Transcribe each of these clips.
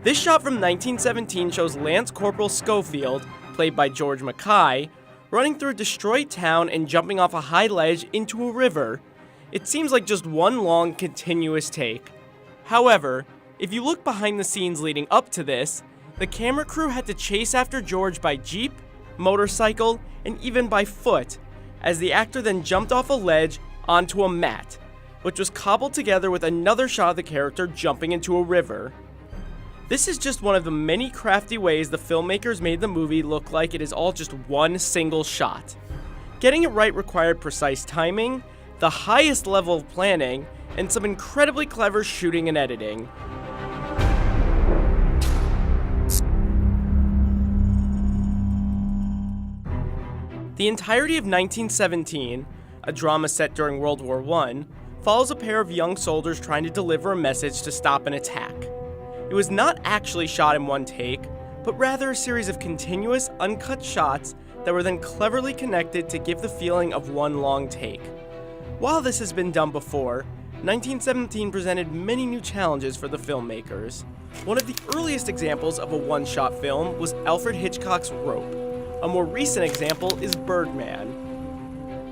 This shot from 1917 shows Lance Corporal Schofield, played by George Mackay, running through a destroyed town and jumping off a high ledge into a river. It seems like just one long, continuous take. However, if you look behind the scenes leading up to this, the camera crew had to chase after George by jeep, motorcycle, and even by foot, as the actor then jumped off a ledge onto a mat, which was cobbled together with another shot of the character jumping into a river. This is just one of the many crafty ways the filmmakers made the movie look like it is all just one single shot. Getting it right required precise timing, the highest level of planning, and some incredibly clever shooting and editing. The entirety of 1917, a drama set during World War I, follows a pair of young soldiers trying to deliver a message to stop an attack. It was not actually shot in one take, but rather a series of continuous, uncut shots that were then cleverly connected to give the feeling of one long take. While this has been done before, 1917 presented many new challenges for the filmmakers. One of the earliest examples of a one-shot film was Alfred Hitchcock's Rope. A more recent example is Birdman.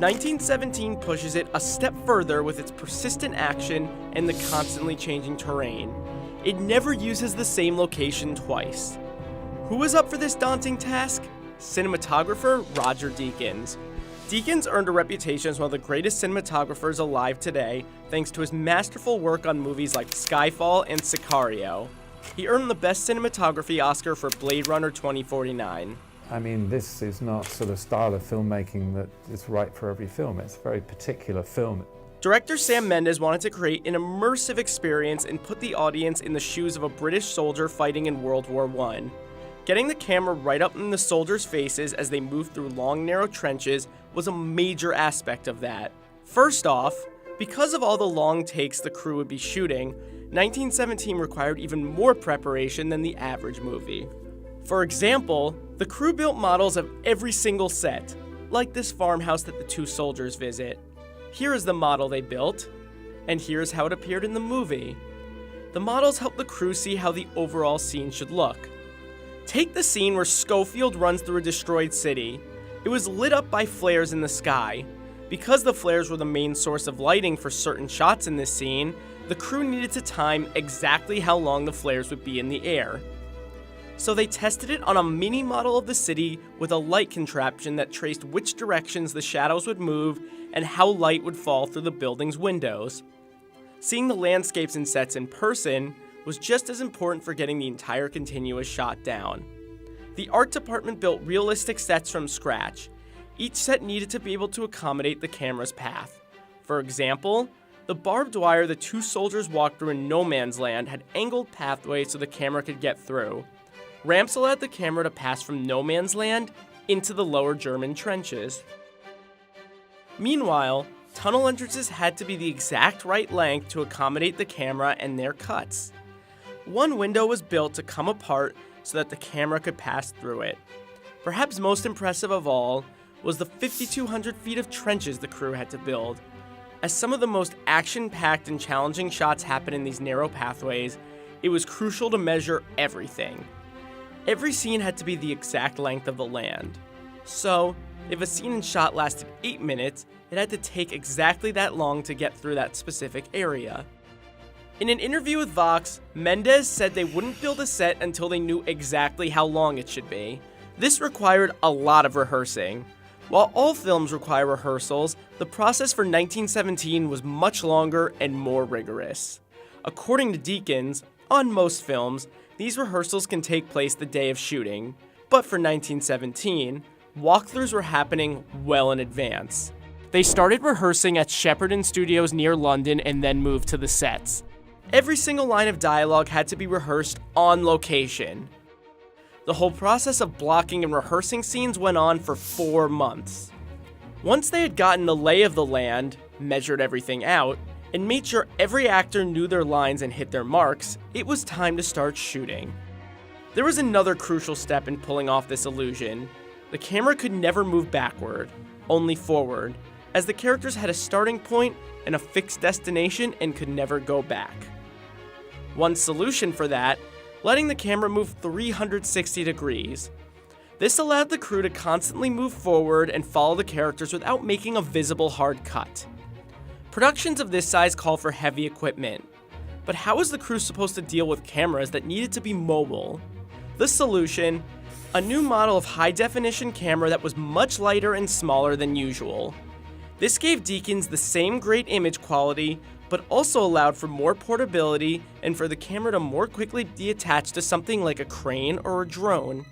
1917 pushes it a step further with its persistent action and the constantly changing terrain. It never uses the same location twice. Who was up for this daunting task? Cinematographer Roger Deakins. Deakins earned a reputation as one of the greatest cinematographers alive today thanks to his masterful work on movies like Skyfall and Sicario. He earned the Best Cinematography Oscar for Blade Runner 2049. I mean, this is not sort of style of filmmaking that is right for every film. It's a very particular film. Director Sam Mendes wanted to create an immersive experience and put the audience in the shoes of a British soldier fighting in World War I. Getting the camera right up in the soldiers' faces as they moved through long, narrow trenches was a major aspect of that. First off, because of all the long takes the crew would be shooting, 1917 required even more preparation than the average movie. For example, the crew built models of every single set, like this farmhouse that the two soldiers visit. Here is the model they built, and here's how it appeared in the movie. The models help the crew see how the overall scene should look. Take the scene where Schofield runs through a destroyed city. It was lit up by flares in the sky. Because the flares were the main source of lighting for certain shots in this scene, the crew needed to time exactly how long the flares would be in the air. So they tested it on a mini model of the city with a light contraption that traced which directions the shadows would move and how light would fall through the building's windows. Seeing the landscapes and sets in person was just as important for getting the entire continuous shot down. The art department built realistic sets from scratch. Each set needed to be able to accommodate the camera's path. For example, the barbed wire the two soldiers walked through in no man's land had angled pathways so the camera could get through. Ramps allowed the camera to pass from no man's land into the lower German trenches. Meanwhile, tunnel entrances had to be the exact right length to accommodate the camera and their cuts. One window was built to come apart so that the camera could pass through it. Perhaps most impressive of all was the 5,200 feet of trenches the crew had to build. As some of the most action-packed and challenging shots happen in these narrow pathways, it was crucial to measure everything. Every scene had to be the exact length of the land. So, if a scene and shot lasted 8 minutes, it had to take exactly that long to get through that specific area. In an interview with Vox, Mendes said they wouldn't build a set until they knew exactly how long it should be. This required a lot of rehearsing. While all films require rehearsals, the process for 1917 was much longer and more rigorous. According to Deakins, on most films, these rehearsals can take place the day of shooting, but for 1917, walkthroughs were happening well in advance. They started rehearsing at Shepperton Studios near London and then moved to the sets. Every single line of dialogue had to be rehearsed on location. The whole process of blocking and rehearsing scenes went on for 4 months. Once they had gotten the lay of the land, measured everything out, and made sure every actor knew their lines and hit their marks, it was time to start shooting. There was another crucial step in pulling off this illusion. The camera could never move backward, only forward, as the characters had a starting point and a fixed destination and could never go back. One solution for that letting the camera move 360 degrees. This allowed the crew to constantly move forward and follow the characters without making a visible hard cut. Productions of this size call for heavy equipment, but how was the crew supposed to deal with cameras that needed to be mobile? The solution: a new model of high-definition camera that was much lighter and smaller than usual. This gave Deakins the same great image quality, but also allowed for more portability and for the camera to more quickly be attached to something like a crane or a drone.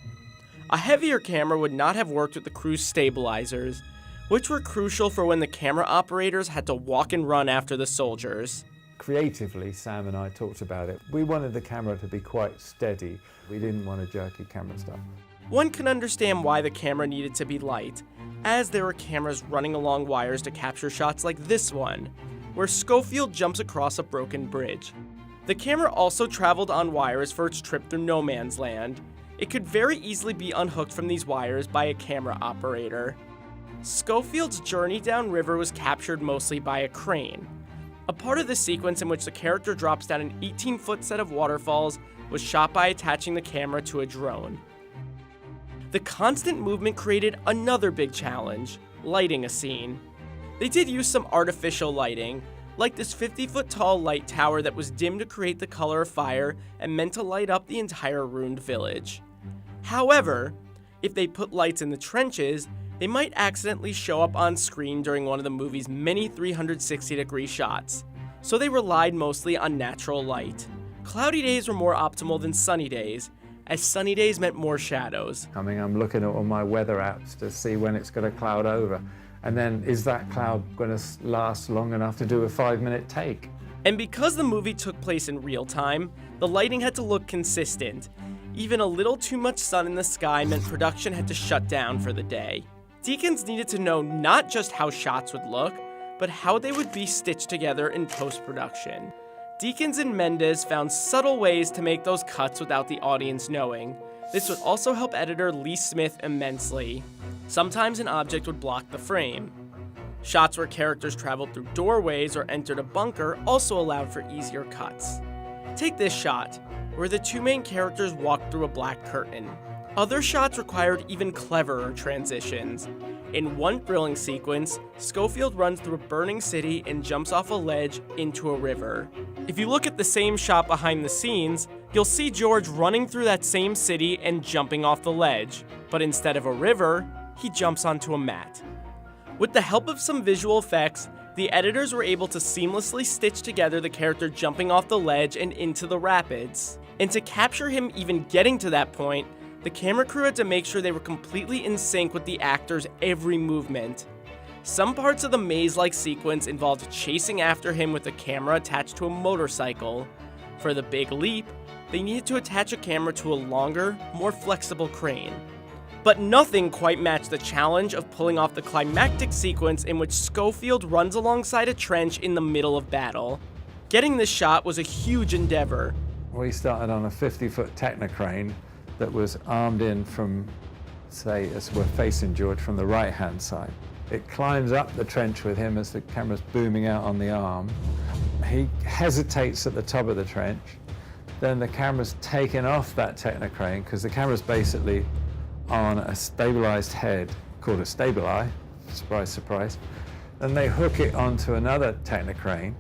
A heavier camera would not have worked with the crew's stabilizers, which were crucial for when the camera operators had to walk and run after the soldiers. Creatively, Sam and I talked about it. We wanted the camera to be quite steady. We didn't want a jerky camera stuff. One can understand why the camera needed to be light, as there were cameras running along wires to capture shots like this one, where Schofield jumps across a broken bridge. The camera also traveled on wires for its trip through no man's land. It could very easily be unhooked from these wires by a camera operator. Schofield's journey downriver was captured mostly by a crane. A part of the sequence in which the character drops down an 18-foot set of waterfalls was shot by attaching the camera to a drone. The constant movement created another big challenge: lighting a scene. They did use some artificial lighting, like this 50-foot tall light tower that was dimmed to create the color of fire and meant to light up the entire ruined village. However, if they put lights in the trenches, they might accidentally show up on screen during one of the movie's many 360-degree shots, so they relied mostly on natural light. Cloudy days were more optimal than sunny days, as sunny days meant more shadows. I'm looking at all my weather apps to see when it's going to cloud over. And then, is that cloud going to last long enough to do a 5-minute take? And because the movie took place in real time, the lighting had to look consistent. Even a little too much sun in the sky meant production had to shut down for the day. Deakins needed to know not just how shots would look, but how they would be stitched together in post-production. Deakins and Mendez found subtle ways to make those cuts without the audience knowing. This would also help editor Lee Smith immensely. Sometimes an object would block the frame. Shots where characters traveled through doorways or entered a bunker also allowed for easier cuts. Take this shot, where the two main characters walked through a black curtain. Other shots required even cleverer transitions. In one thrilling sequence, Schofield runs through a burning city and jumps off a ledge into a river. If you look at the same shot behind the scenes, you'll see George running through that same city and jumping off the ledge, but instead of a river, he jumps onto a mat. With the help of some visual effects, the editors were able to seamlessly stitch together the character jumping off the ledge and into the rapids. And to capture him even getting to that point, the camera crew had to make sure they were completely in sync with the actor's every movement. Some parts of the maze-like sequence involved chasing after him with a camera attached to a motorcycle. For the big leap, they needed to attach a camera to a longer, more flexible crane. But nothing quite matched the challenge of pulling off the climactic sequence in which Schofield runs alongside a trench in the middle of battle. Getting this shot was a huge endeavor. We started on a 50-foot Technocrane that was armed in from, say, as we're facing George, from the right-hand side. It climbs up the trench with him as the camera's booming out on the arm. He hesitates at the top of the trench. Then the camera's taken off that Technocrane because the camera's basically on a stabilized head called a stabili, surprise, surprise. Then they hook it onto another Technocrane,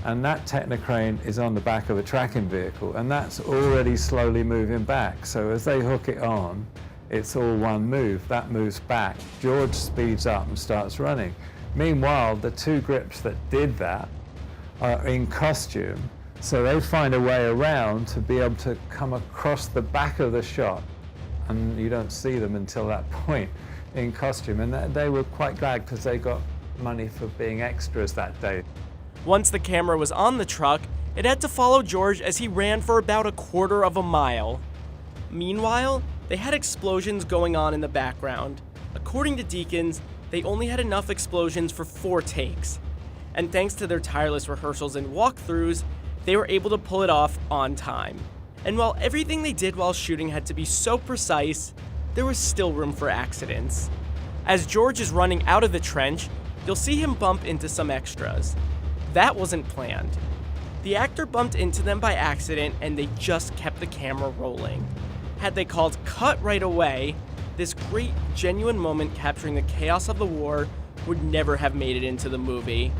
and that Technocrane is on the back of a tracking vehicle, and that's already slowly moving back. So as they hook it on, it's all one move. That moves back. George speeds up and starts running. Meanwhile, the two grips that did that are in costume, so they find a way around to be able to come across the back of the shot, and you don't see them until that point in costume. And they were quite glad because they got money for being extras that day. Once the camera was on the truck, it had to follow George as he ran for about a quarter of a mile. Meanwhile, they had explosions going on in the background. According to Deakins, they only had enough explosions for 4 takes. And thanks to their tireless rehearsals and walkthroughs, they were able to pull it off on time. And while everything they did while shooting had to be so precise, there was still room for accidents. As George is running out of the trench, you'll see him bump into some extras. That wasn't planned. The actor bumped into them by accident and they just kept the camera rolling. Had they called cut right away, this great, genuine moment capturing the chaos of the war would never have made it into the movie.